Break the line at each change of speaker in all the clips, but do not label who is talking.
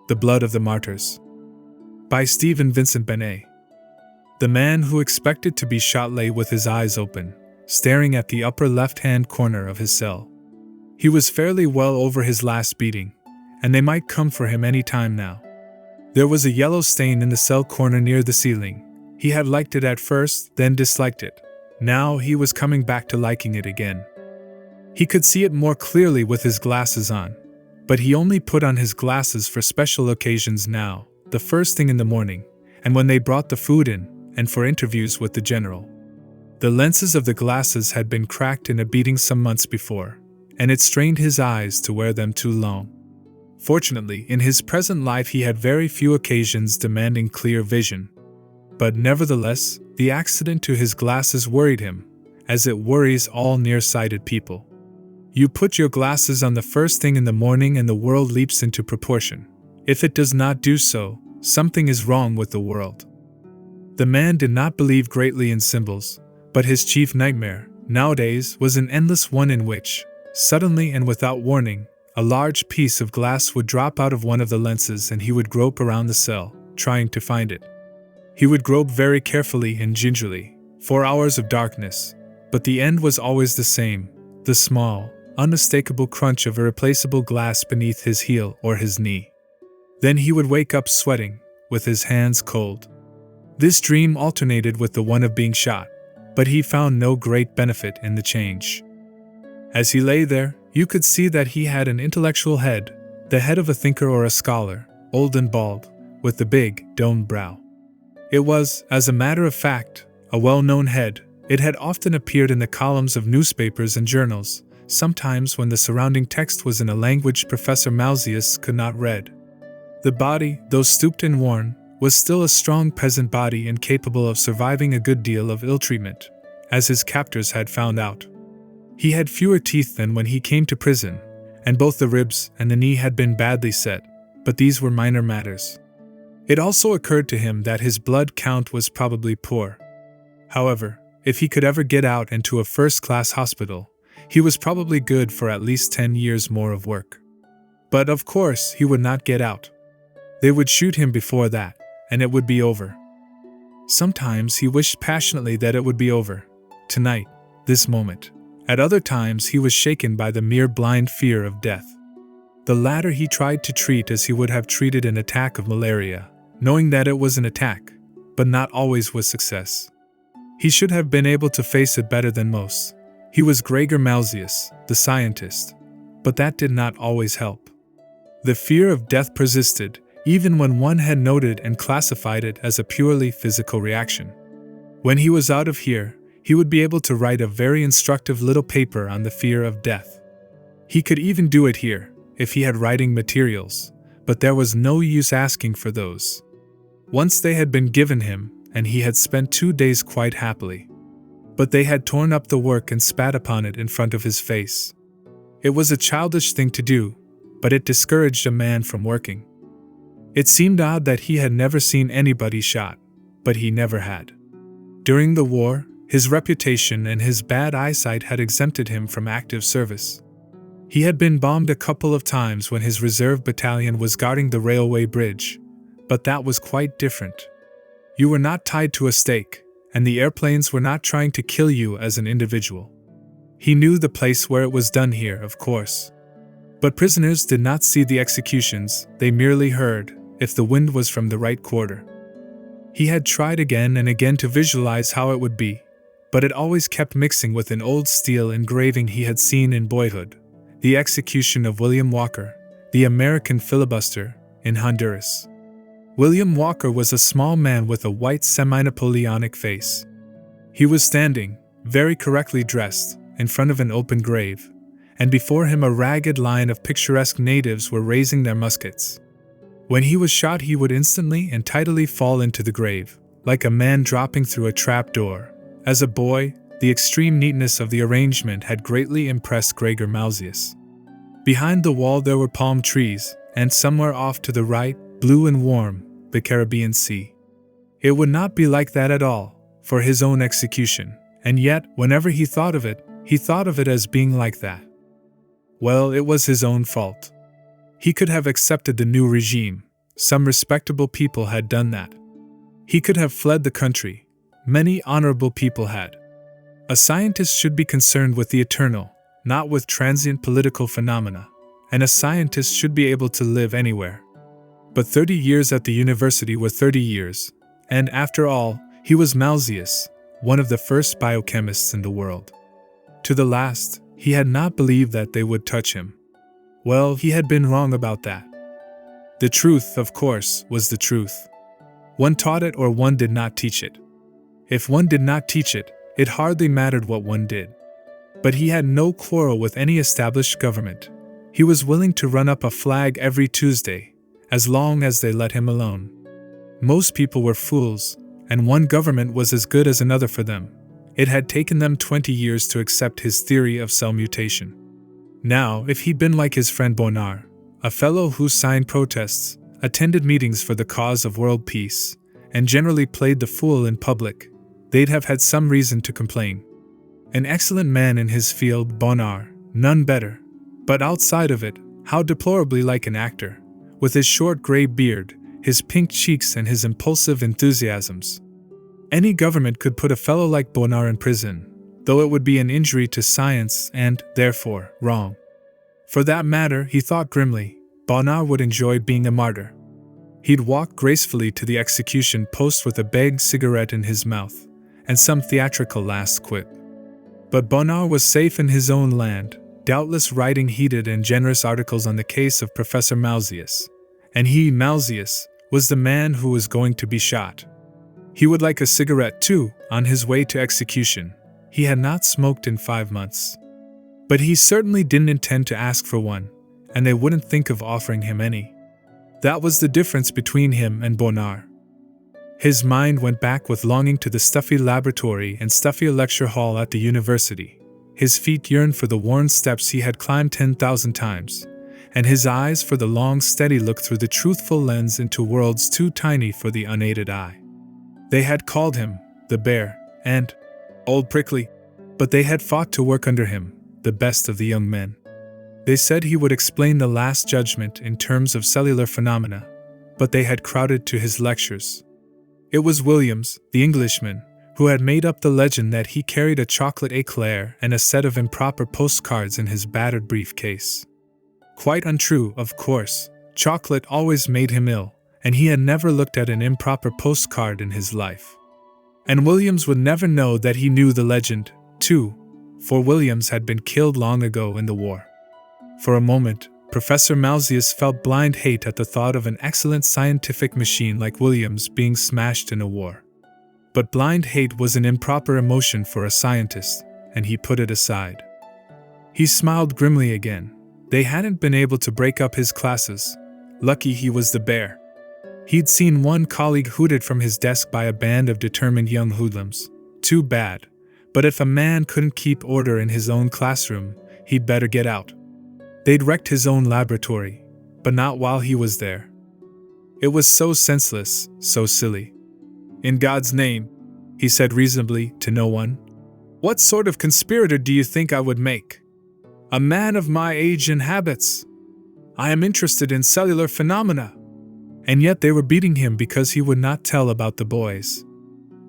The Blood of the Martyrs. By Stephen Vincent Benét. The man who expected to be shot lay with his eyes open, staring at the upper left-hand corner of his cell. He was fairly well over his last beating, and they might come for him any time now. There was a yellow stain in the cell corner near the ceiling. He had liked it at first, then disliked it. Now he was coming back to liking it again. He could see it more clearly with his glasses on, but he only put on his glasses for special occasions now, the first thing in the morning, and when they brought the food in, and for interviews with the general. The lenses of the glasses had been cracked in a beating some months before, and it strained his eyes to wear them too long. Fortunately, in his present life he had very few occasions demanding clear vision. But nevertheless, the accident to his glasses worried him, as it worries all nearsighted people. You put your glasses on the first thing in the morning and the world leaps into proportion. If it does not do so, something is wrong with the world. The man did not believe greatly in symbols, but his chief nightmare, nowadays, was an endless one in which, suddenly and without warning, a large piece of glass would drop out of one of the lenses and he would grope around the cell, trying to find it. He would grope very carefully and gingerly, for hours of darkness, but the end was always the same, the small, unmistakable crunch of irreplaceable glass beneath his heel or his knee. Then he would wake up sweating, with his hands cold. This dream alternated with the one of being shot, but he found no great benefit in the change. As he lay there, you could see that he had an intellectual head, the head of a thinker or a scholar, old and bald, with the big, domed brow. It was, as a matter of fact, a well-known head. It had often appeared in the columns of newspapers and journals, sometimes when the surrounding text was in a language Professor Malzius could not read. The body, though stooped and worn, was still a strong peasant body and capable of surviving a good deal of ill-treatment, as his captors had found out. He had fewer teeth than when he came to prison, and both the ribs and the knee had been badly set, but these were minor matters. It also occurred to him that his blood count was probably poor. However, if he could ever get out into a first-class hospital, he was probably good for at least 10 years more of work. But of course, he would not get out. They would shoot him before that, and it would be over. Sometimes he wished passionately that it would be over, tonight, this moment. At other times he was shaken by the mere blind fear of death. The latter he tried to treat as he would have treated an attack of malaria, knowing that it was an attack, but not always with success. He should have been able to face it better than most. He was Gregor Malzius, the scientist, but that did not always help. The fear of death persisted, even when one had noted and classified it as a purely physical reaction. When he was out of here, he would be able to write a very instructive little paper on the fear of death. He could even do it here, if he had writing materials, but there was no use asking for those. Once they had been given him, and he had spent 2 days quite happily. But they had torn up the work and spat upon it in front of his face. It was a childish thing to do, but it discouraged a man from working. It seemed odd that he had never seen anybody shot, but he never had. During the war, his reputation and his bad eyesight had exempted him from active service. He had been bombed a couple of times when his reserve battalion was guarding the railway bridge, but that was quite different. You were not tied to a stake, and the airplanes were not trying to kill you as an individual. He knew the place where it was done here, of course. But prisoners did not see the executions, they merely heard, if the wind was from the right quarter. He had tried again and again to visualize how it would be, but it always kept mixing with an old steel engraving he had seen in boyhood, the execution of William Walker, the American filibuster, in Honduras. William Walker was a small man with a white semi-Napoleonic face. He was standing, very correctly dressed, in front of an open grave, and before him a ragged line of picturesque natives were raising their muskets. When he was shot he would instantly and tidily fall into the grave, like a man dropping through a trap door. As a boy, the extreme neatness of the arrangement had greatly impressed Gregor Malzius. Behind the wall there were palm trees, and somewhere off to the right, blue and warm, the Caribbean Sea. It would not be like that at all, for his own execution, and yet, whenever he thought of it as being like that. Well, it was his own fault. He could have accepted the new regime, some respectable people had done that. He could have fled the country. Many honorable people had. A scientist should be concerned with the eternal, not with transient political phenomena, and a scientist should be able to live anywhere. But 30 years at the university were 30 years, and after all, he was Malzius, one of the first biochemists in the world. To the last, he had not believed that they would touch him. Well, he had been wrong about that. The truth, of course, was the truth. One taught it or one did not teach it. If one did not teach it, it hardly mattered what one did. But he had no quarrel with any established government. He was willing to run up a flag every Tuesday, as long as they let him alone. Most people were fools, and one government was as good as another for them. It had taken them 20 years to accept his theory of cell mutation. Now, if he'd been like his friend Bonnard, a fellow who signed protests, attended meetings for the cause of world peace, and generally played the fool in public, they'd have had some reason to complain. An excellent man in his field, Bonnard, none better. But outside of it, how deplorably like an actor, with his short gray beard, his pink cheeks and his impulsive enthusiasms. Any government could put a fellow like Bonnard in prison, though it would be an injury to science and, therefore, wrong. For that matter, he thought grimly, Bonnard would enjoy being a martyr. He'd walk gracefully to the execution post with a big cigarette in his mouth, and some theatrical last quip. But Bonnard was safe in his own land, doubtless writing heated and generous articles on the case of Professor Malzius. And he, Malzius, was the man who was going to be shot. He would like a cigarette too, on his way to execution. He had not smoked in 5 months. But he certainly didn't intend to ask for one, and they wouldn't think of offering him any. That was the difference between him and Bonnard. His mind went back with longing to the stuffy laboratory and stuffy lecture hall at the university. His feet yearned for the worn steps he had climbed 10,000 times, and his eyes for the long, steady look through the truthful lens into worlds too tiny for the unaided eye. They had called him the Bear and Old Prickly, but they had fought to work under him, the best of the young men. They said he would explain the Last Judgment in terms of cellular phenomena, but they had crowded to his lectures. It was Williams, the Englishman, who had made up the legend that he carried a chocolate eclair and a set of improper postcards in his battered briefcase. Quite untrue, of course. Chocolate always made him ill, and he had never looked at an improper postcard in his life. And Williams would never know that he knew the legend, too, for Williams had been killed long ago in the war. For a moment, Professor Malzius felt blind hate at the thought of an excellent scientific machine like Williams being smashed in a war. But blind hate was an improper emotion for a scientist, and he put it aside. He smiled grimly again. They hadn't been able to break up his classes. Lucky he was the Bear. He'd seen one colleague hooted from his desk by a band of determined young hoodlums. Too bad. But if a man couldn't keep order in his own classroom, he'd better get out. They'd wrecked his own laboratory, but not while he was there. It was so senseless, so silly. In God's name, he said reasonably to no one, what sort of conspirator do you think I would make? A man of my age and habits. I am interested in cellular phenomena. And yet they were beating him because he would not tell about the boys.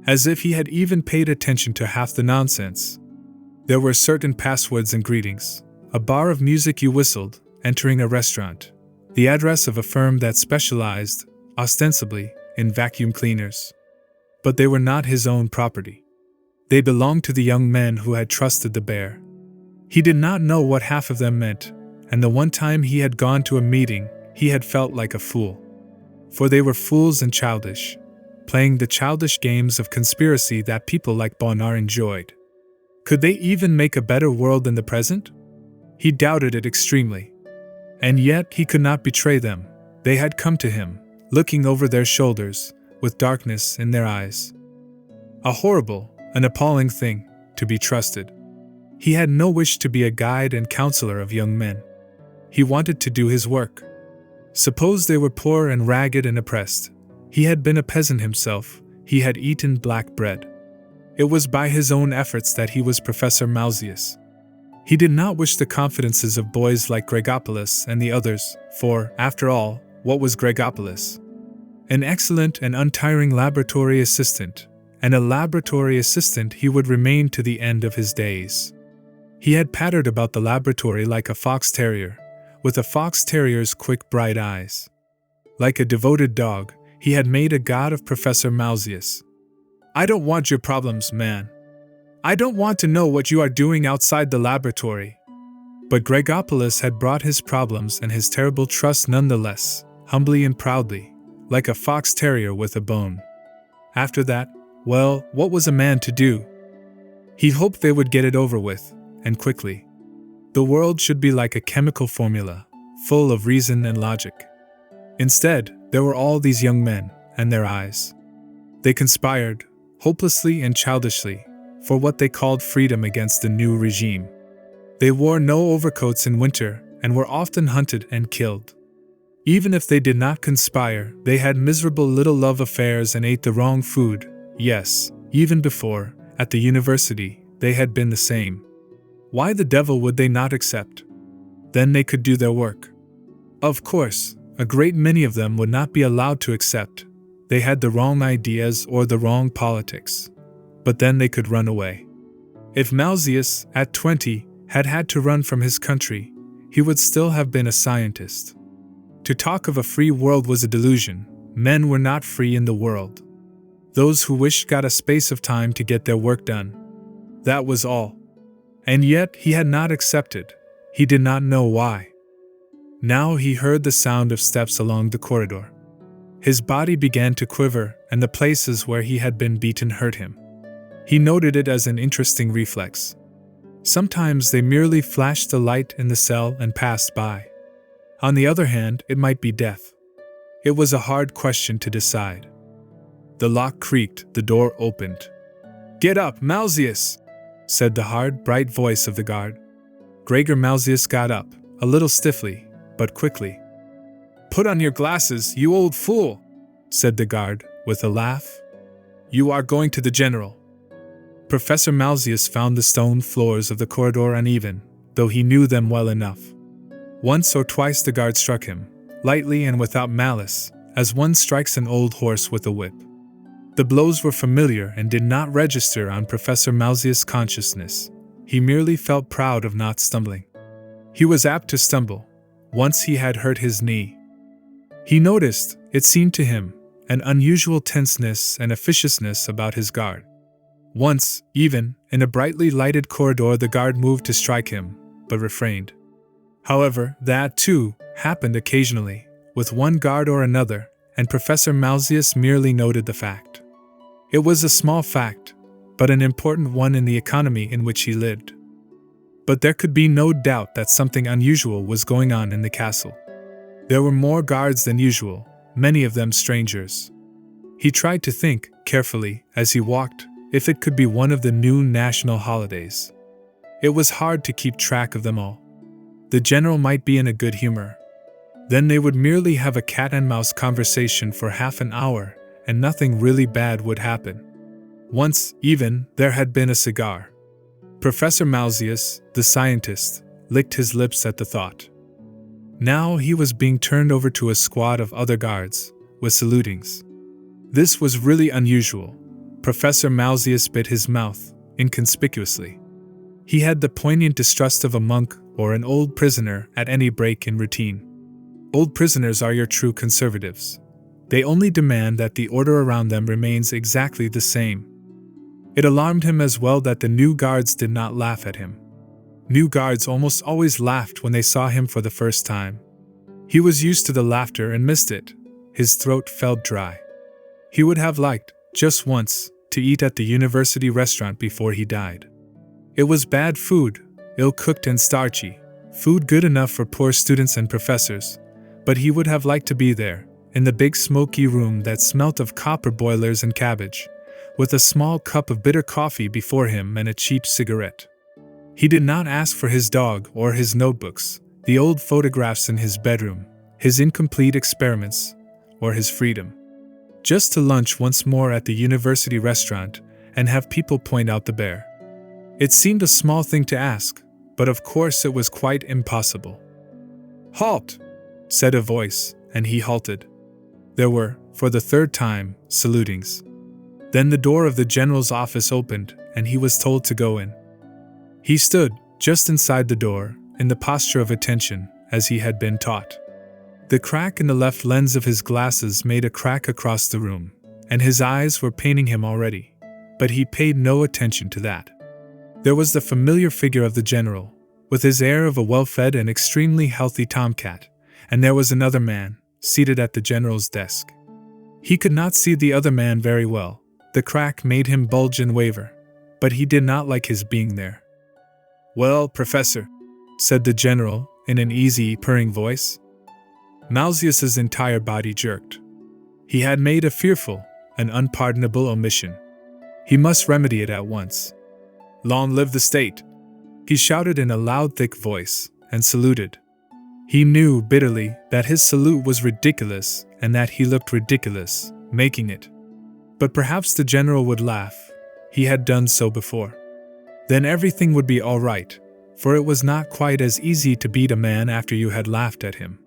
As if he had even paid attention to half the nonsense. There were certain passwords and greetings. A bar of music you whistled, entering a restaurant. The address of a firm that specialized, ostensibly, in vacuum cleaners. But they were not his own property. They belonged to the young men who had trusted the Bear. He did not know what half of them meant, and the one time he had gone to a meeting, he had felt like a fool. For they were fools and childish, playing the childish games of conspiracy that people like Bonnard enjoyed. Could they even make a better world than the present? He doubted it extremely. And yet he could not betray them. They had come to him, looking over their shoulders, with darkness in their eyes. A horrible, an appalling thing, to be trusted. He had no wish to be a guide and counselor of young men. He wanted to do his work. Suppose they were poor and ragged and oppressed. He had been a peasant himself. He had eaten black bread. It was by his own efforts that he was Professor Malzius. He did not wish the confidences of boys like Gregopolis and the others, for, after all, what was Gregopolis? An excellent and untiring laboratory assistant, and a laboratory assistant he would remain to the end of his days. He had pattered about the laboratory like a fox terrier, with a fox terrier's quick bright eyes. Like a devoted dog, he had made a god of Professor Malzius. "I don't want your problems, man. I don't want to know what you are doing outside the laboratory." But Gregopolis had brought his problems and his terrible trust nonetheless, humbly and proudly, like a fox terrier with a bone. After that, well, what was a man to do? He hoped they would get it over with, and quickly. The world should be like a chemical formula, full of reason and logic. Instead, there were all these young men, and their eyes. They conspired, hopelessly and childishly, for what they called freedom against the new regime. They wore no overcoats in winter, and were often hunted and killed. Even if they did not conspire, they had miserable little love affairs and ate the wrong food. Yes, even before, at the university, they had been the same. Why the devil would they not accept? Then they could do their work. Of course, a great many of them would not be allowed to accept. They had the wrong ideas or the wrong politics. But then they could run away. If Malzius, at 20, had had to run from his country, he would still have been a scientist. To talk of a free world was a delusion. Men were not free in the world. Those who wished got a space of time to get their work done. That was all. And yet he had not accepted. He did not know why. Now he heard the sound of steps along the corridor. His body began to quiver, and the places where he had been beaten hurt him. He noted it as an interesting reflex. Sometimes they merely flashed a light in the cell and passed by. On the other hand, it might be death. It was a hard question to decide. The lock creaked, the door opened. "Get up, Malzius!" said the hard, bright voice of the guard. Gregor Malzius got up, a little stiffly, but quickly. "Put on your glasses, you old fool," said the guard, with a laugh. "You are going to the general." Professor Malzius found the stone floors of the corridor uneven, though he knew them well enough. Once or twice the guard struck him, lightly and without malice, as one strikes an old horse with a whip. The blows were familiar and did not register on Professor Malzius' consciousness. He merely felt proud of not stumbling. He was apt to stumble. Once he had hurt his knee. He noticed, it seemed to him, an unusual tenseness and officiousness about his guard. Once, even, in a brightly lighted corridor the guard moved to strike him, but refrained. However, that, too, happened occasionally, with one guard or another, and Professor Malzius merely noted the fact. It was a small fact, but an important one in the economy in which he lived. But there could be no doubt that something unusual was going on in the castle. There were more guards than usual, many of them strangers. He tried to think, carefully, as he walked, if it could be one of the new national holidays. It was hard to keep track of them all. The general might be in a good humor. Then they would merely have a cat-and-mouse conversation for half an hour, and nothing really bad would happen. Once, even, there had been a cigar. Professor Malzius, the scientist, licked his lips at the thought. Now he was being turned over to a squad of other guards, with salutings. This was really unusual. Professor Malzius bit his mouth, inconspicuously. He had the poignant distrust of a monk or an old prisoner at any break in routine. Old prisoners are your true conservatives. They only demand that the order around them remains exactly the same. It alarmed him as well that the new guards did not laugh at him. New guards almost always laughed when they saw him for the first time. He was used to the laughter and missed it. His throat felt dry. He would have liked, just once, to eat at the university restaurant before he died. It was bad food, ill-cooked and starchy, food good enough for poor students and professors, but he would have liked to be there, in the big smoky room that smelt of copper boilers and cabbage, with a small cup of bitter coffee before him and a cheap cigarette. He did not ask for his dog or his notebooks, the old photographs in his bedroom, his incomplete experiments, or his freedom. Just to lunch once more at the university restaurant and have people point out the bear. It seemed a small thing to ask, but of course it was quite impossible. "Halt!" said a voice, and he halted. There were, for the third time, salutings. Then the door of the general's office opened, and he was told to go in. He stood, just inside the door, in the posture of attention, as he had been taught. The crack in the left lens of his glasses made a crack across the room, and his eyes were paining him already, but he paid no attention to that. There was the familiar figure of the general, with his air of a well-fed and extremely healthy tomcat, and there was another man, seated at the general's desk. He could not see the other man very well. The crack made him bulge and waver, but he did not like his being there. "Well, Professor," said the general, in an easy, purring voice. Malzius's entire body jerked. He had made a fearful, an unpardonable omission. He must remedy it at once. "Long live the state!" he shouted in a loud, thick voice, and saluted. He knew bitterly that his salute was ridiculous and that he looked ridiculous, making it. But perhaps the general would laugh. He had done so before. Then everything would be all right, for it was not quite as easy to beat a man after you had laughed at him.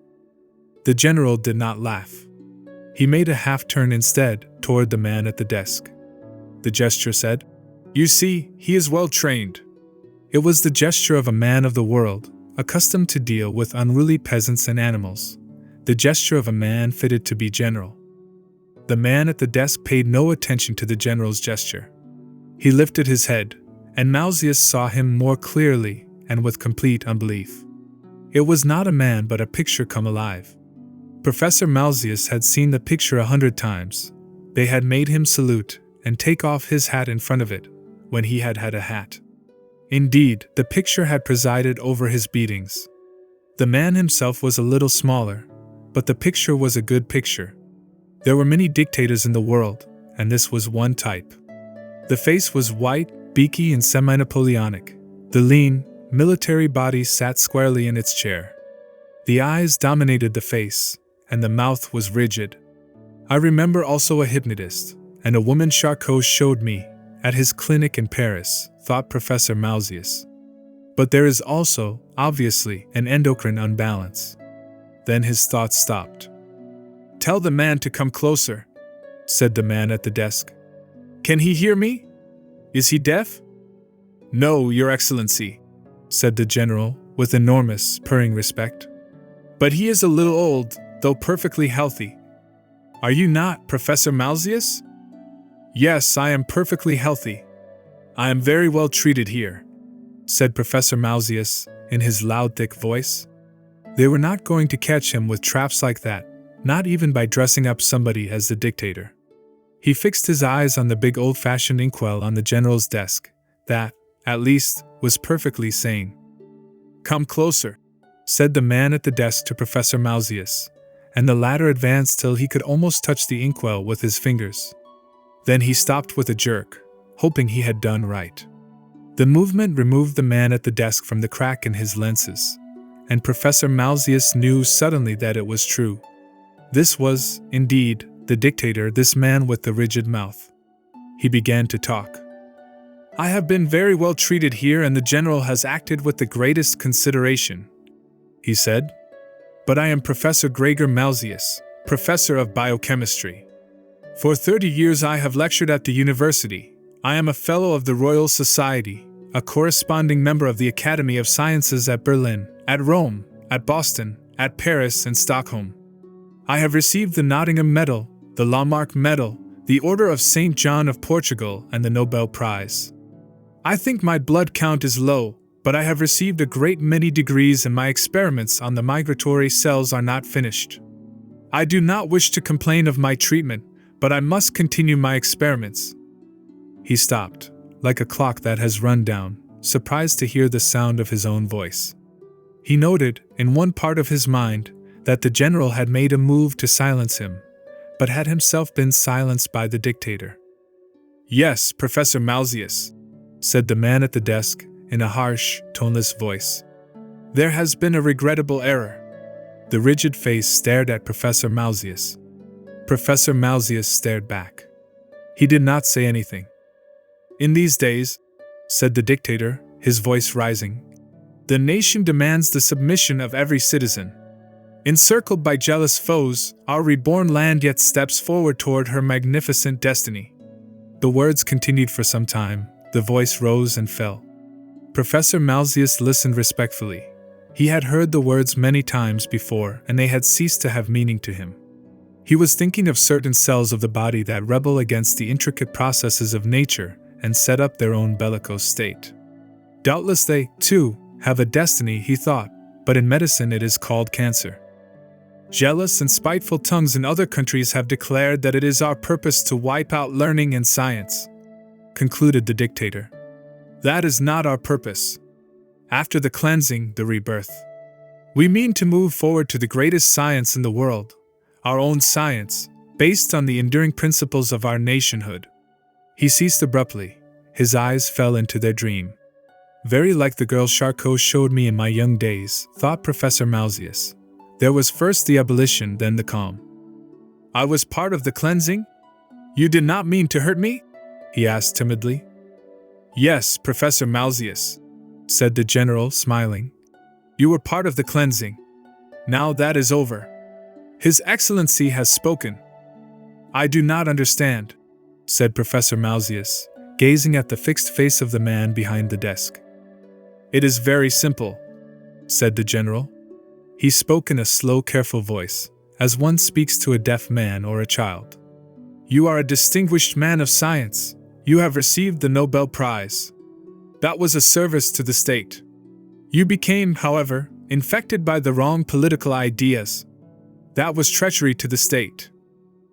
The general did not laugh. He made a half-turn instead toward the man at the desk. The gesture said, "You see, he is well trained." It was the gesture of a man of the world, accustomed to deal with unruly peasants and animals, the gesture of a man fitted to be general. The man at the desk paid no attention to the general's gesture. He lifted his head, and Malzius saw him more clearly and with complete unbelief. It was not a man but a picture come alive. Professor Malzius had seen the picture 100 times. They had made him salute and take off his hat in front of it, when he had had a hat. Indeed, the picture had presided over his beatings. The man himself was a little smaller, but the picture was a good picture. There were many dictators in the world, and this was one type. The face was white, beaky, and semi-Napoleonic. The lean, military body sat squarely in its chair. The eyes dominated the face, and the mouth was rigid. I remember also a hypnotist, and a woman Charcot showed me, at his clinic in Paris, thought Professor Malzius. But there is also, obviously, an endocrine unbalance. Then his thoughts stopped. "Tell the man to come closer," said the man at the desk. "Can he hear me? Is he deaf?" "No, Your Excellency," said the general, with enormous, purring respect. "But he is a little old, though perfectly healthy. Are you not, Professor Malzius?" "Yes, I am perfectly healthy. I am very well treated here," said Professor Malzius, in his loud, thick voice. They were not going to catch him with traps like that, not even by dressing up somebody as the dictator. He fixed his eyes on the big old-fashioned inkwell on the general's desk, that, at least, was perfectly sane. "Come closer," said the man at the desk to Professor Malzius, and the latter advanced till he could almost touch the inkwell with his fingers. Then he stopped with a jerk, hoping he had done right. The movement removed the man at the desk from the crack in his lenses, and Professor Malzius knew suddenly that it was true. This was, indeed, the dictator, this man with the rigid mouth. He began to talk. "I have been very well treated here, and the general has acted with the greatest consideration," he said. "But I am Professor Gregor Malzius, professor of biochemistry. For 30 years I have lectured at the university. I am a fellow of the Royal Society, a corresponding member of the Academy of Sciences at Berlin, at Rome, at Boston, at Paris, and Stockholm. I have received the Nottingham Medal, the Lamarck Medal, the Order of St. John of Portugal, and the Nobel Prize. I think my blood count is low, but I have received a great many degrees and my experiments on the migratory cells are not finished. I do not wish to complain of my treatment, but I must continue my experiments." He stopped, like a clock that has run down, surprised to hear the sound of his own voice. He noted, in one part of his mind, that the general had made a move to silence him, but had himself been silenced by the dictator. "Yes, Professor Malzius," said the man at the desk, in a harsh, toneless voice. "There has been a regrettable error." The rigid face stared at Professor Malzius. Professor Malzius stared back. He did not say anything. "In these days," said the dictator, his voice rising, "the nation demands the submission of every citizen. Encircled by jealous foes, our reborn land yet steps forward toward her magnificent destiny. The words continued for some time, the voice rose and fell. Professor Malzius listened respectfully. He had heard the words many times before, and they had ceased to have meaning to him. He was thinking of certain cells of the body that rebel against the intricate processes of nature and set up their own bellicose state. Doubtless they, too, have a destiny, he thought, but in medicine it is called cancer. Jealous and spiteful tongues in other countries have declared that it is our purpose to wipe out learning and science, concluded the dictator. That is not our purpose. After the cleansing, the rebirth, we mean to move forward to the greatest science in the world, our own science, based on the enduring principles of our nationhood. He ceased abruptly. His eyes fell into their dream. Very like the girl Charcot showed me in my young days, thought Professor Malzius. There was first the ebullition, then the calm. I was part of the cleansing? You did not mean to hurt me? He asked timidly. Yes, Professor Malzius, said the general, smiling. You were part of the cleansing. Now that is over. His Excellency has spoken. I do not understand, said Professor Malzius, gazing at the fixed face of the man behind the desk. It is very simple, said the general. He spoke in a slow, careful voice, as one speaks to a deaf man or a child. You are a distinguished man of science. You have received the Nobel Prize. That was a service to the state. You became, however, infected by the wrong political ideas. That was treachery to the state.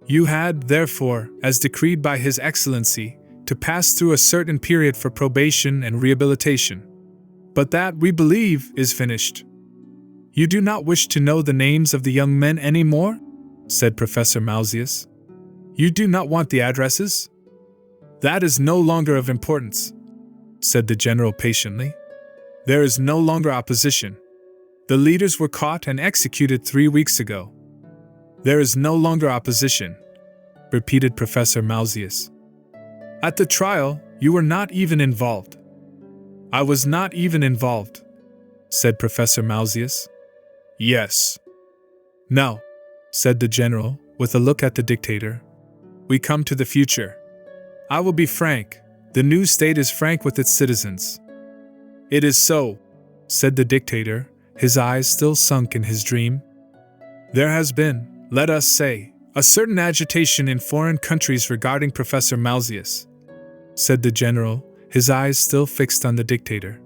You had, therefore, as decreed by His Excellency, to pass through a certain period for probation and rehabilitation. But that, we believe, is finished. You do not wish to know the names of the young men any more? Said Professor Malzius. You do not want the addresses? That is no longer of importance, said the general patiently. There is no longer opposition. The leaders were caught and executed 3 weeks ago. There is no longer opposition, repeated Professor Malzius. At the trial, you were not even involved. I was not even involved, said Professor Malzius. Yes. Now, said the general, with a look at the dictator, we come to the future. I will be frank. The new state is frank with its citizens. It is so, said the dictator, his eyes still sunk in his dream. There has been, let us say, a certain agitation in foreign countries regarding Professor Malzius, said the general, his eyes still fixed on the dictator.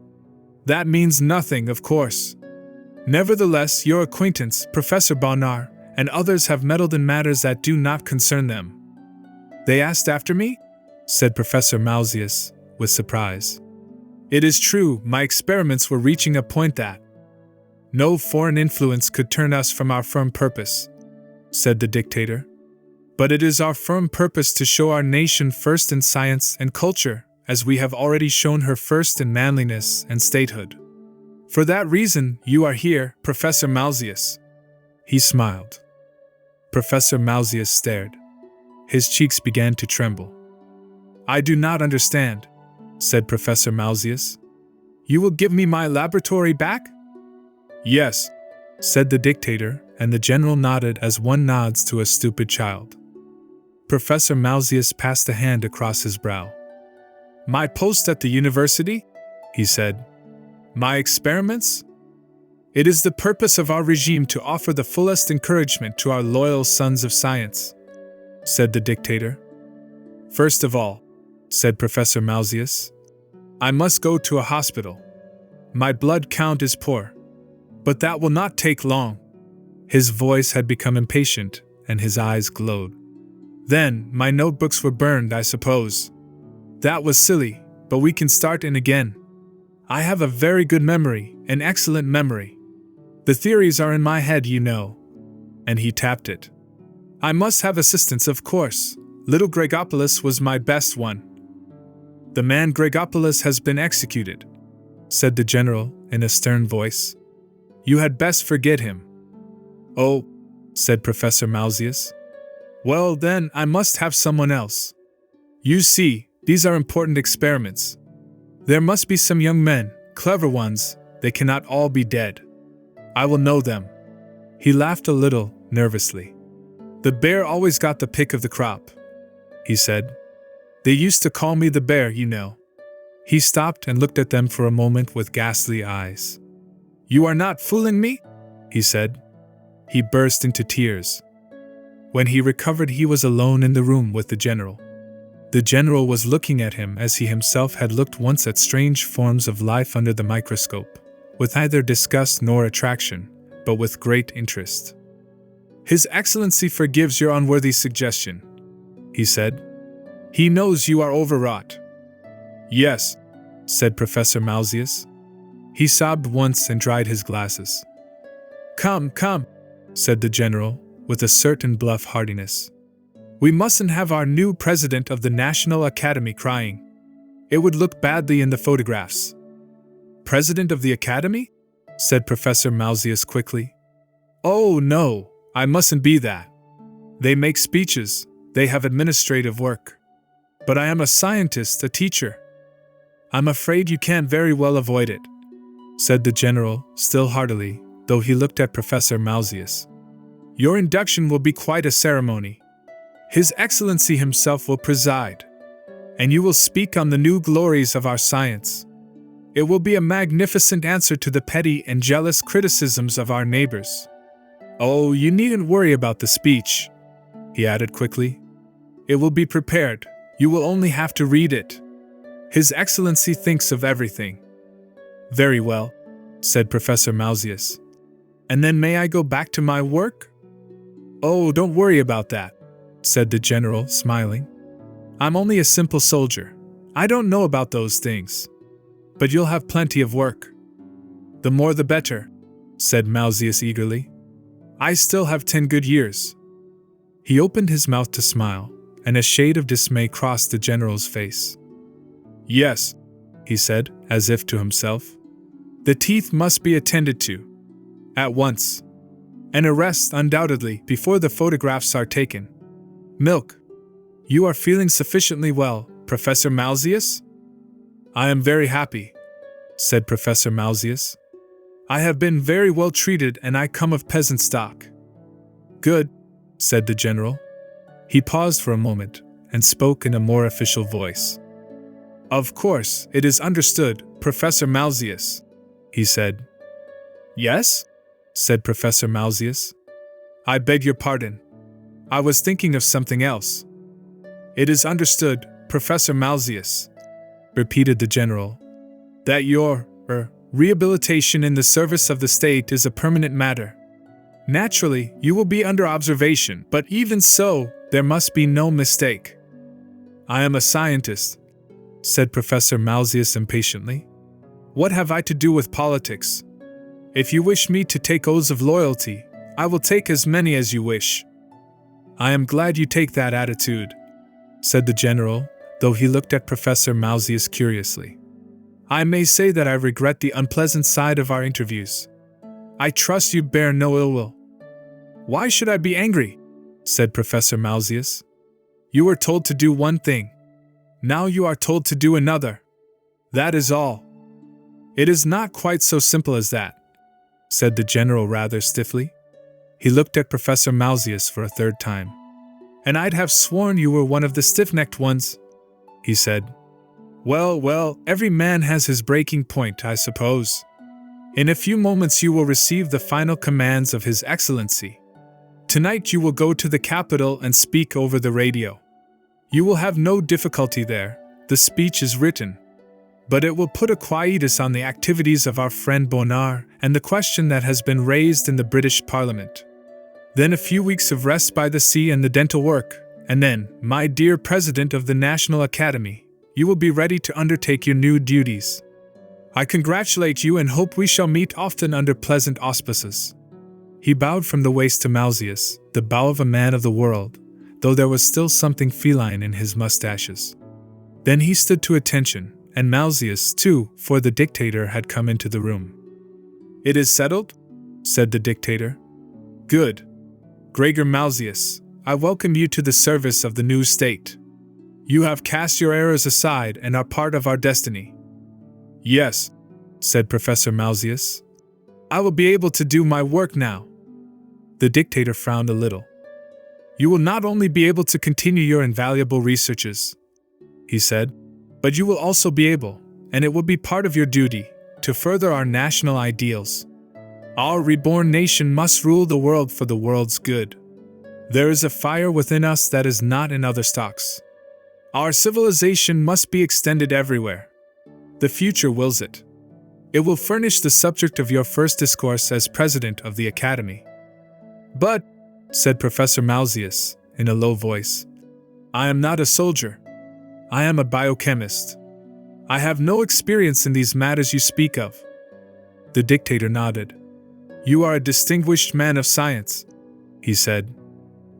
That means nothing, of course. Nevertheless, your acquaintance, Professor Bonnard, and others have meddled in matters that do not concern them. They asked after me? Said Professor Malzius, with surprise. It is true, my experiments were reaching a point that no foreign influence could turn us from our firm purpose, said the dictator. But it is our firm purpose to show our nation first in science and culture, as we have already shown her first in manliness and statehood. For that reason, you are here, Professor Malzius. He smiled. Professor Malzius stared. His cheeks began to tremble. I do not understand, said Professor Malzius. You will give me my laboratory back? Yes, said the dictator, and the general nodded as one nods to a stupid child. Professor Malzius passed a hand across his brow. My post at the university? He said. My experiments? It is the purpose of our regime to offer the fullest encouragement to our loyal sons of science, said the dictator. First of all, said Professor Malzius, I must go to a hospital. My blood count is poor. But that will not take long. His voice had become impatient, and his eyes glowed. Then, my notebooks were burned, I suppose. That was silly, but we can start in again. I have a very good memory, an excellent memory. The theories are in my head, you know. And he tapped it. I must have assistance, of course. Little Gregopoulos was my best one. The man Gregopoulos has been executed, said the general in a stern voice. You had best forget him. Oh, said Professor Malzius. Well, then, I must have someone else. You see, these are important experiments. There must be some young men, clever ones, they cannot all be dead. I will know them. He laughed a little, nervously. "The bear always got the pick of the crop," he said. "They used to call me the bear, you know." He stopped and looked at them for a moment with ghastly eyes. "You are not fooling me?" he said. He burst into tears. When he recovered, he was alone in the room with the general. The general was looking at him as he himself had looked once at strange forms of life under the microscope, with neither disgust nor attraction, but with great interest. "His Excellency forgives your unworthy suggestion," he said. "He knows you are overwrought." "Yes," said Professor Malzius. He sobbed once and dried his glasses. Come," said the general, with a certain bluff heartiness. "We mustn't have our new president of the National Academy crying. It would look badly in the photographs." "President of the Academy?" said Professor Malzius quickly. "Oh, no, I mustn't be that. They make speeches, they have administrative work. But I am a scientist, a teacher. I'm afraid you can't very well avoid it," said the general, still heartily, though he looked at Professor Malzius. "Your induction will be quite a ceremony. His Excellency himself will preside, and you will speak on the new glories of our science. It will be a magnificent answer to the petty and jealous criticisms of our neighbors. Oh, you needn't worry about the speech," he added quickly. "It will be prepared, you will only have to read it. His Excellency thinks of everything." "Very well," said Professor Malzius. "And then may I go back to my work?" "Oh, don't worry about that," said the general, smiling. "I'm only a simple soldier. I don't know about those things. But you'll have plenty of work." "The more the better," said Malzius eagerly. "I still have 10 good years." He opened his mouth to smile, and a shade of dismay crossed the general's face. "Yes," he said, as if to himself. "The teeth must be attended to. At once. An arrest, undoubtedly, before the photographs are taken. Milk. You are feeling sufficiently well, Professor Malzius?" "I am very happy," said Professor Malzius. "I have been very well treated and I come of peasant stock." "Good," said the general. He paused for a moment and spoke in a more official voice. "Of course, it is understood, Professor Malzius," he said. "Yes?" said Professor Malzius. "I beg your pardon. I was thinking of something else." "It is understood, Professor Malzius," repeated the general, "that your rehabilitation in the service of the state is a permanent matter. Naturally, you will be under observation, but even so, there must be no mistake." "I am a scientist," said Professor Malzius impatiently. "What have I to do with politics? If you wish me to take oaths of loyalty, I will take as many as you wish." "I am glad you take that attitude," said the general, though he looked at Professor Malzius curiously. "I may say that I regret the unpleasant side of our interviews. I trust you bear no ill will." "Why should I be angry?" said Professor Malzius. "You were told to do one thing. Now you are told to do another. That is all." "It is not quite so simple as that," said the general rather stiffly. He looked at Professor Malzius for a third time. "And I'd have sworn you were one of the stiff-necked ones," he said. Well, every man has his breaking point, I suppose. In a few moments you will receive the final commands of His Excellency. Tonight you will go to the capital and speak over the radio. You will have no difficulty there, the speech is written. But it will put a quietus on the activities of our friend Bonnard and the question that has been raised in the British Parliament. Then a few weeks of rest by the sea and the dental work, and then, my dear President of the National Academy, you will be ready to undertake your new duties. I congratulate you and hope we shall meet often under pleasant auspices." He bowed from the waist to Malzius, the bow of a man of the world, though there was still something feline in his mustaches. Then he stood to attention, and Malzius, too, for the dictator had come into the room. "It is settled?" said the dictator. "Good. Gregor Malzius, I welcome you to the service of the new state. You have cast your errors aside and are part of our destiny." "Yes," said Professor Malzius. "I will be able to do my work now." The dictator frowned a little. "You will not only be able to continue your invaluable researches," he said, "but you will also be able, and it will be part of your duty, to further our national ideals. Our reborn nation must rule the world for the world's good. There is a fire within us that is not in other stocks. Our civilization must be extended everywhere. The future wills it. It will furnish the subject of your first discourse as president of the Academy." "But," said Professor Malzius, in a low voice, "I am not a soldier. I am a biochemist. I have no experience in these matters you speak of." The dictator nodded. "You are a distinguished man of science," he said.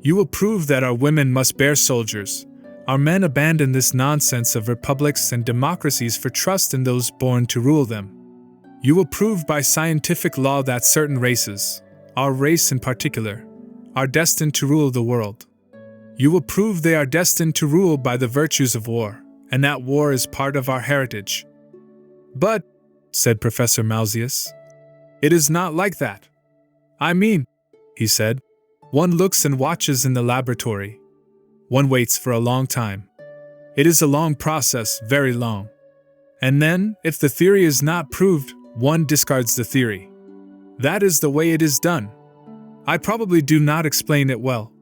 "You will prove that our women must bear soldiers, our men abandon this nonsense of republics and democracies for trust in those born to rule them. You will prove by scientific law that certain races, our race in particular, are destined to rule the world. You will prove they are destined to rule by the virtues of war, and that war is part of our heritage." "But," said Professor Malzius, "it is not like that. I mean," he said, "one looks and watches in the laboratory. One waits for a long time. It is a long process, very long. And then, if the theory is not proved, one discards the theory. That is the way it is done. I probably do not explain it well.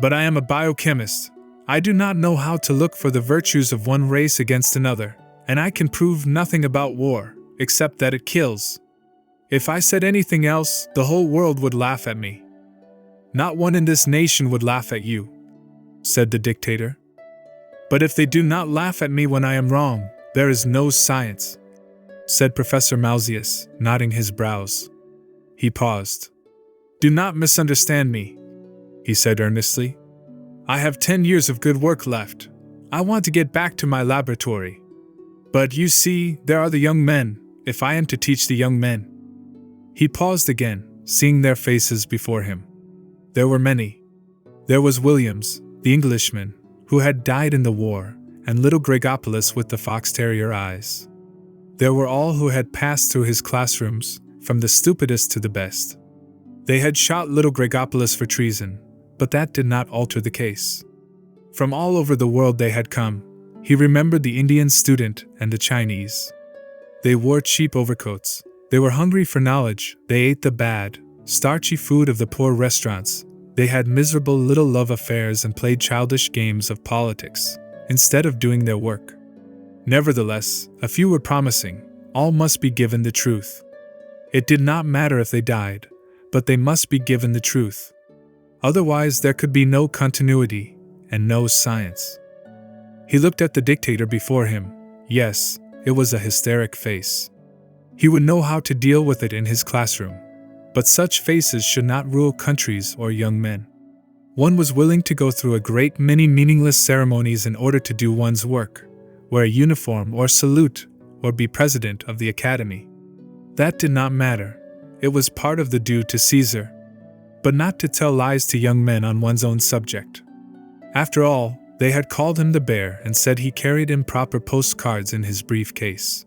But I am a biochemist. I do not know how to look for the virtues of one race against another, and I can prove nothing about war, except that it kills. If I said anything else, the whole world would laugh at me." "Not one in this nation would laugh at you," said the dictator. "But if they do not laugh at me when I am wrong, there is no science," said Professor Malzius, knotting his brows. He paused. "Do not misunderstand me," he said earnestly. "I have 10 years of good work left. I want to get back to my laboratory. But you see, there are the young men, if I am to teach the young men." He paused again, seeing their faces before him. There were many. There was Williams, the Englishman, who had died in the war, and little Gregopolis with the fox terrier eyes. There were all who had passed through his classrooms, from the stupidest to the best. They had shot little Gregopolis for treason, but that did not alter the case. From all over the world they had come. He remembered the Indian student and the Chinese. They wore cheap overcoats. They were hungry for knowledge. They ate the bad, starchy food of the poor restaurants. They had miserable little love affairs and played childish games of politics, instead of doing their work. Nevertheless, a few were promising. All must be given the truth. It did not matter if they died, but they must be given the truth. Otherwise there could be no continuity, and no science. He looked at the dictator before him. Yes, it was a hysteric face. He would know how to deal with it in his classroom. But such faces should not rule countries or young men. One was willing to go through a great many meaningless ceremonies in order to do one's work, wear a uniform or salute, or be president of the Academy. That did not matter. It was part of the due to Caesar. But not to tell lies to young men on one's own subject. After all, they had called him the bear and said he carried improper postcards in his briefcase.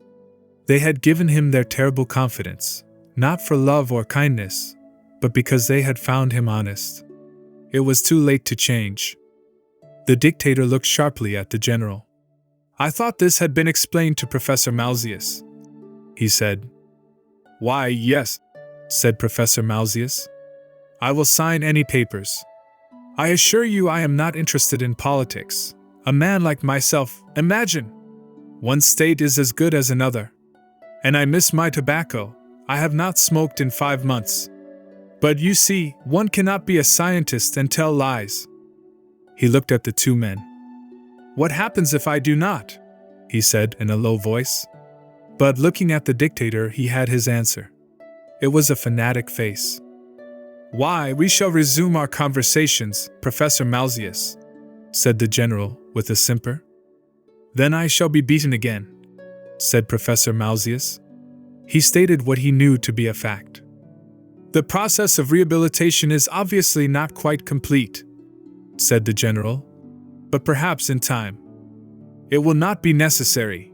They had given him their terrible confidence, not for love or kindness, but because they had found him honest. It was too late to change. The dictator looked sharply at the general. "I thought this had been explained to Professor Malzius," he said. "Why, yes," said Professor Malzius. "I will sign any papers. I assure you I am not interested in politics. A man like myself, imagine! One state is as good as another. And I miss my tobacco. I have not smoked in 5 months. But you see, one cannot be a scientist and tell lies." He looked at the two men. "What happens if I do not?" he said in a low voice. But looking at the dictator, he had his answer. It was a fanatic face. "Why, we shall resume our conversations, Professor Malzius," said the general, with a simper. "Then I shall be beaten again," said Professor Malzius. He stated what he knew to be a fact. "The process of rehabilitation is obviously not quite complete," said the general, "but perhaps in time." "It will not be necessary,"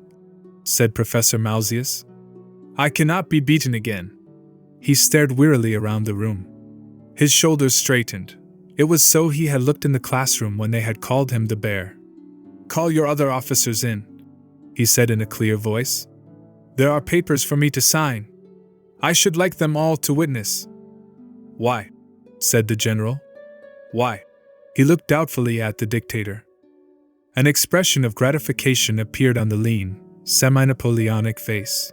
said Professor Malzius. "I cannot be beaten again." He stared wearily around the room. His shoulders straightened. It was so he had looked in the classroom when they had called him the bear. "Call your other officers in," he said in a clear voice. "There are papers for me to sign. I should like them all to witness." "Why?" said the general. "Why?" He looked doubtfully at the dictator. An expression of gratification appeared on the lean, semi-Napoleonic face.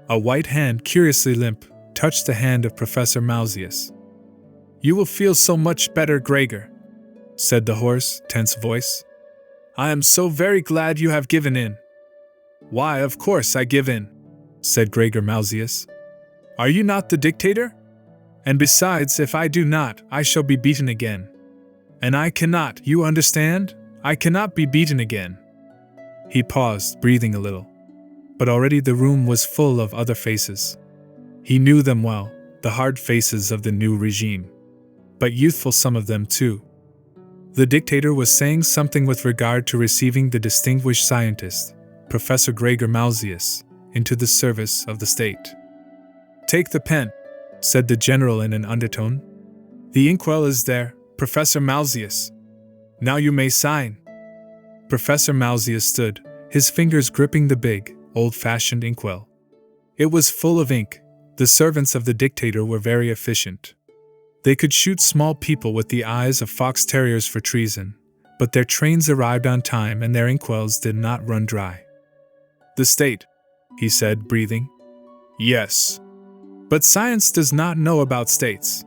A white hand, curiously limp, touched the hand of Professor Malzius. "You will feel so much better, Gregor," said the hoarse, tense voice. "I am so very glad you have given in." "Why, of course I give in," said Gregor Malzius. "Are you not the dictator? And besides, if I do not, I shall be beaten again. And I cannot, you understand? I cannot be beaten again." He paused, breathing a little. But already the room was full of other faces. He knew them well, the hard faces of the new regime. But youthful some of them too. The dictator was saying something with regard to receiving the distinguished scientist, Professor Gregor Malzius, into the service of the state. "Take the pen," said the general in an undertone. "The inkwell is there, Professor Malzius. Now you may sign." Professor Malzius stood, his fingers gripping the big, old-fashioned inkwell. It was full of ink. The servants of the dictator were very efficient. They could shoot small people with the eyes of fox terriers for treason, but their trains arrived on time and their inkwells did not run dry. "The state," he said, breathing. "Yes. But science does not know about states.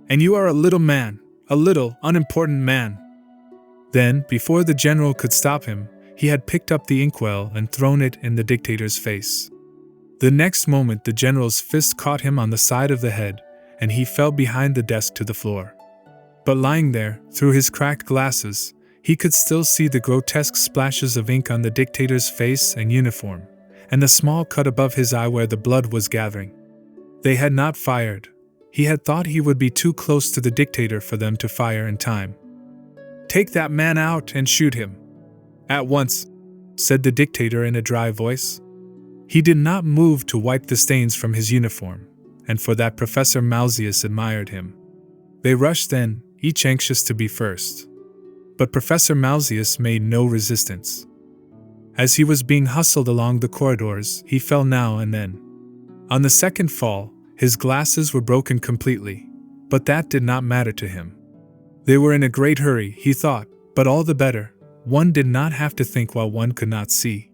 And you are a little man, a little, unimportant man." Then, before the general could stop him, he had picked up the inkwell and thrown it in the dictator's face. The next moment the general's fist caught him on the side of the head, and he fell behind the desk to the floor. But lying there, through his cracked glasses, he could still see the grotesque splashes of ink on the dictator's face and uniform, and the small cut above his eye where the blood was gathering. They had not fired. He had thought he would be too close to the dictator for them to fire in time. "Take that man out and shoot him. At once," said the dictator in a dry voice. He did not move to wipe the stains from his uniform, and for that Professor Malzius admired him. They rushed in, each anxious to be first. But Professor Malzius made no resistance. As he was being hustled along the corridors, he fell now and then. On the second fall, his glasses were broken completely, but that did not matter to him. They were in a great hurry, he thought, but all the better. One did not have to think while one could not see.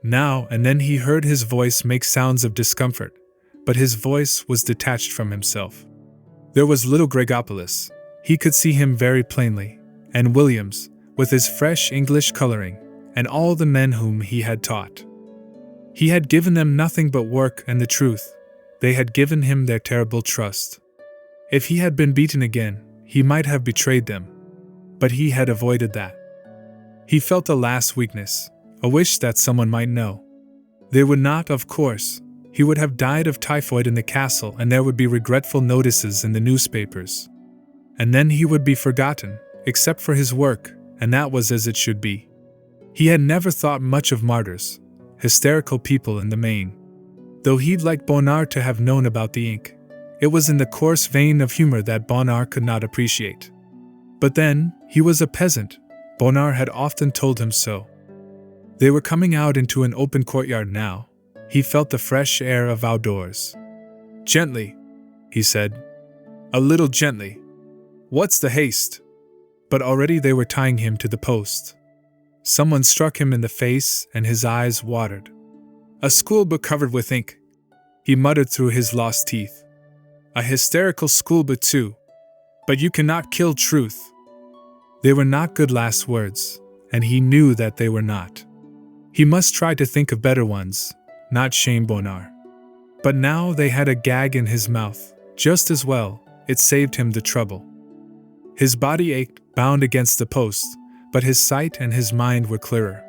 Now and then he heard his voice make sounds of discomfort, but his voice was detached from himself. There was little Gregopoulos. He could see him very plainly, and Williams, with his fresh English coloring, and all the men whom he had taught. He had given them nothing but work and the truth. They had given him their terrible trust. If he had been beaten again, he might have betrayed them. But he had avoided that. He felt a last weakness, a wish that someone might know. They would not, of course. He would have died of typhoid in the castle and there would be regretful notices in the newspapers. And then he would be forgotten, except for his work, and that was as it should be. He had never thought much of martyrs, hysterical people in the main. Though he'd like Bonnard to have known about the ink, it was in the coarse vein of humor that Bonnard could not appreciate. But then, he was a peasant. Bonnard had often told him so. They were coming out into an open courtyard now. He felt the fresh air of outdoors. "Gently," he said. "A little gently. What's the haste?" But already they were tying him to the post. Someone struck him in the face and his eyes watered. "A schoolbook covered with ink," he muttered through his lost teeth. "A hysterical schoolbook too. But you cannot kill truth." They were not good last words, and he knew that they were not. He must try to think of better ones, not shame Bonnard. But now they had a gag in his mouth, just as well, it saved him the trouble. His body ached, bound against the post, but his sight and his mind were clearer.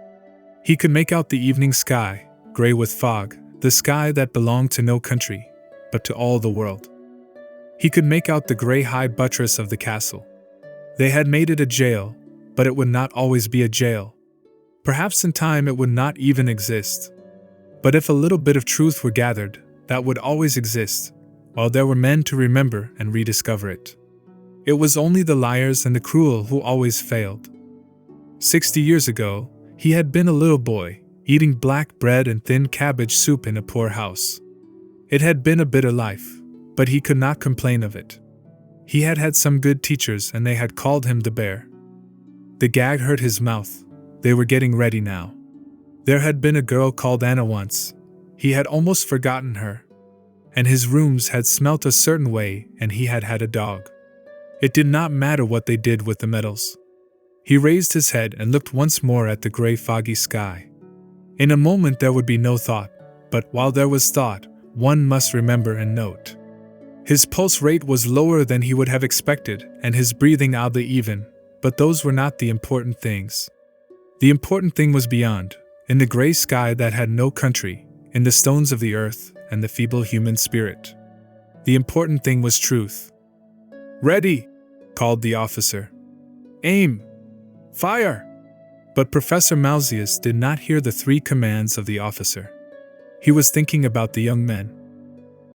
He could make out the evening sky, gray with fog, the sky that belonged to no country, but to all the world. He could make out the gray high buttress of the castle. They had made it a jail, but it would not always be a jail. Perhaps in time it would not even exist. But if a little bit of truth were gathered, that would always exist, while there were men to remember and rediscover it. It was only the liars and the cruel who always failed. 60 years ago, he had been a little boy, eating black bread and thin cabbage soup in a poor house. It had been a bitter life, but he could not complain of it. He had had some good teachers and they had called him the bear. The gag hurt his mouth. They were getting ready now. There had been a girl called Anna once. He had almost forgotten her. And his rooms had smelt a certain way, and he had had a dog. It did not matter what they did with the medals. He raised his head and looked once more at the gray foggy sky. In a moment there would be no thought, but while there was thought, one must remember and note. His pulse rate was lower than he would have expected, and his breathing oddly even, but those were not the important things. The important thing was beyond, in the gray sky that had no country, in the stones of the earth and the feeble human spirit. The important thing was truth. "Ready!" called the officer. "Aim! Fire!" But Professor Malzius did not hear the three commands of the officer. He was thinking about the young men.